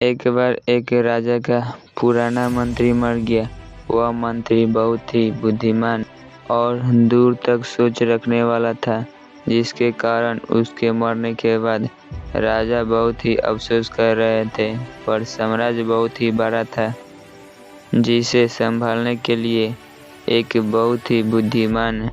एक बार एक राजा का पुराना मंत्री मर गया। वह मंत्री बहुत ही बुद्धिमान और दूर तक सोच रखने वाला था, जिसके कारण उसके मरने के बाद राजा बहुत ही अफसोस कर रहे थे। पर साम्राज्य बहुत ही बड़ा था, जिसे संभालने के लिए एक बहुत ही बुद्धिमान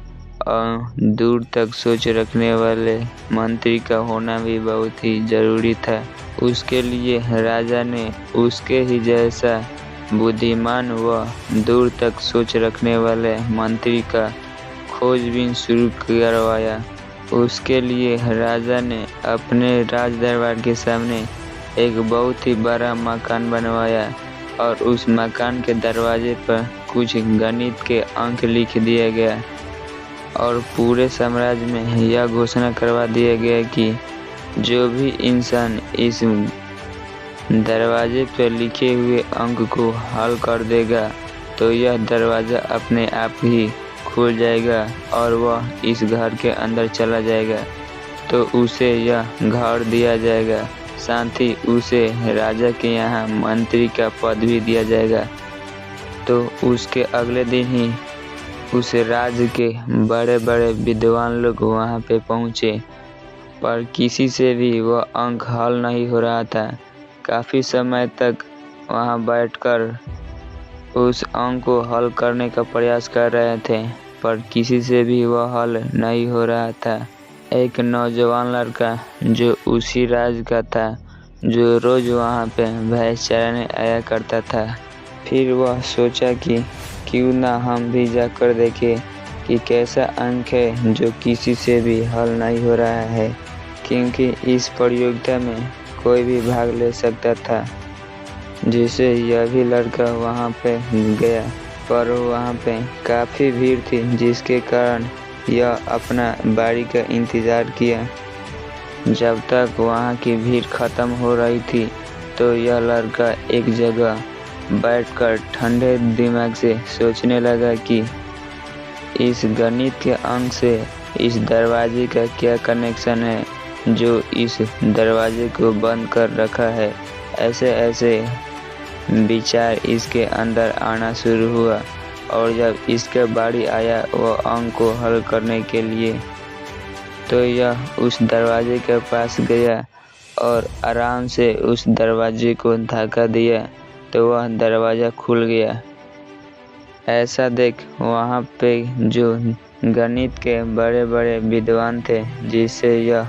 और दूर तक सोच रखने वाले मंत्री का होना भी बहुत ही जरूरी था। उसके लिए राजा ने उसके ही जैसा बुद्धिमान व दूर तक सोच रखने वाले मंत्री का खोजबीन शुरू करवाया। उसके लिए राजा ने अपने राज दरबार के सामने एक बहुत ही बड़ा मकान बनवाया और उस मकान के दरवाजे पर कुछ गणित के अंक लिख दिया गया और पूरे साम्राज्य में यह घोषणा करवा दिया गया कि जो भी इंसान इस दरवाजे पर लिखे हुए अंक को हल कर देगा तो यह दरवाज़ा अपने आप ही खुल जाएगा और वह इस घर के अंदर चला जाएगा, तो उसे यह घर दिया जाएगा। साथ ही उसे राजा के यहाँ मंत्री का पद भी दिया जाएगा। तो उसके अगले दिन ही उस राज्य के बड़े बड़े विद्वान लोग वहाँ पे पहुँचे, पर किसी से भी वह अंक हल नहीं हो रहा था। काफ़ी समय तक वहाँ बैठकर उस अंक को हल करने का प्रयास कर रहे थे, पर किसी से भी वह हल नहीं हो रहा था। एक नौजवान लड़का जो उसी राज्य का था, जो रोज़ वहाँ पे भैंस चराने आया करता था, फिर वह सोचा कि क्यों ना हम भी जाकर देखें कि कैसा अंक है जो किसी से भी हल नहीं हो रहा है, क्योंकि इस प्रतियोगिता में कोई भी भाग ले सकता था। जिससे यह भी लड़का वहाँ पे गया, पर वहाँ पे काफ़ी भीड़ थी, जिसके कारण यह अपना बारी का इंतज़ार किया। जब तक वहाँ की भीड़ ख़त्म हो रही थी तो यह लड़का एक जगह बैठकर ठंडे दिमाग से सोचने लगा कि इस गणित के अंक से इस दरवाजे का क्या कनेक्शन है जो इस दरवाजे को बंद कर रखा है। ऐसे ऐसे विचार इसके अंदर आना शुरू हुआ और जब इसके बारी आया वह अंक को हल करने के लिए, तो यह उस दरवाजे के पास गया और आराम से उस दरवाजे को धक्का दिया तो वह दरवाज़ा खुल गया। ऐसा देख वहाँ पे जो गणित के बड़े बड़े विद्वान थे, जिससे यह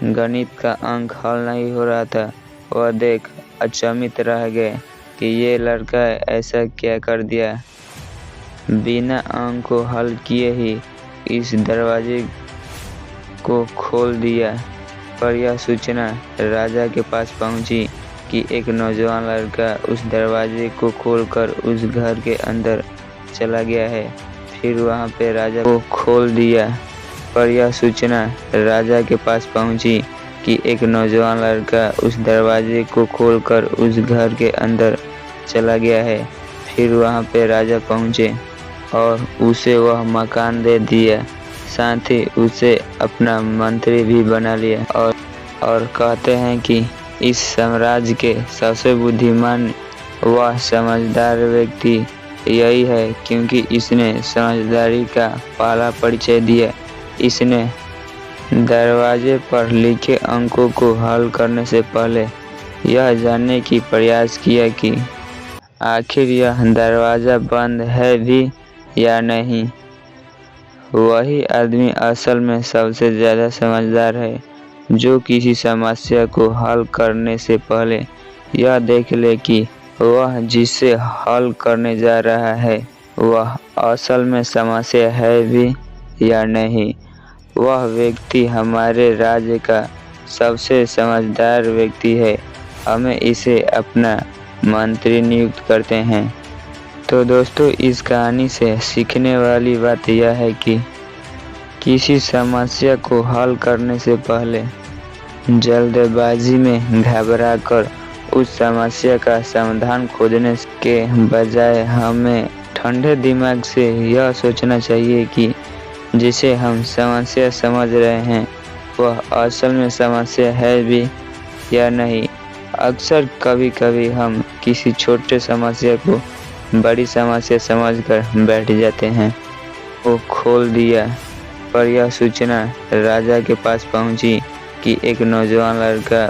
गणित का अंक हल नहीं हो रहा था, वह देख अचंभित रह गए कि ये लड़का ऐसा क्या कर दिया। बिना अंक को हल किए ही इस दरवाजे को खोल दिया। पर यह सूचना राजा के पास पहुंची कि एक नौजवान लड़का उस दरवाजे को खोलकर उस घर के अंदर चला गया है। फिर वहां पे राजा को खोल दिया, पर यह सूचना राजा के पास पहुंची कि एक नौजवान लड़का उस दरवाजे को खोलकर उस घर के अंदर चला गया है। फिर वहां पे राजा पहुंचे और उसे वह मकान दे दिया, साथ ही उसे अपना मंत्री भी बना लिया। और कहते हैं कि इस साम्राज्य के सबसे बुद्धिमान व समझदार व्यक्ति यही है, क्योंकि इसने समझदारी का पहला परिचय दिया। इसने दरवाजे पर लिखे अंकों को हल करने से पहले यह जानने की प्रयास किया कि आखिर यह दरवाज़ा बंद है भी या नहीं। वही आदमी असल में सबसे ज़्यादा समझदार है, जो किसी समस्या को हल करने से पहले यह देख ले कि वह जिससे हल करने जा रहा है वह असल में समस्या है भी या नहीं। वह व्यक्ति हमारे राज्य का सबसे समझदार व्यक्ति है। हमें इसे अपना मंत्री नियुक्त करते हैं। तो दोस्तों, इस कहानी से सीखने वाली बात यह है कि किसी समस्या को हल करने से पहले जल्दबाजी में घबराकर उस समस्या का समाधान खोजने के बजाय हमें ठंडे दिमाग से यह सोचना चाहिए कि जिसे हम समस्या समझ रहे हैं वह असल में समस्या है भी या नहीं। अक्सर कभी कभी हम किसी छोटे समस्या को बड़ी समस्या समझकर बैठ जाते हैं। वो खोल दिया पर यह सूचना राजा के पास पहुंची कि एक नौजवान लड़का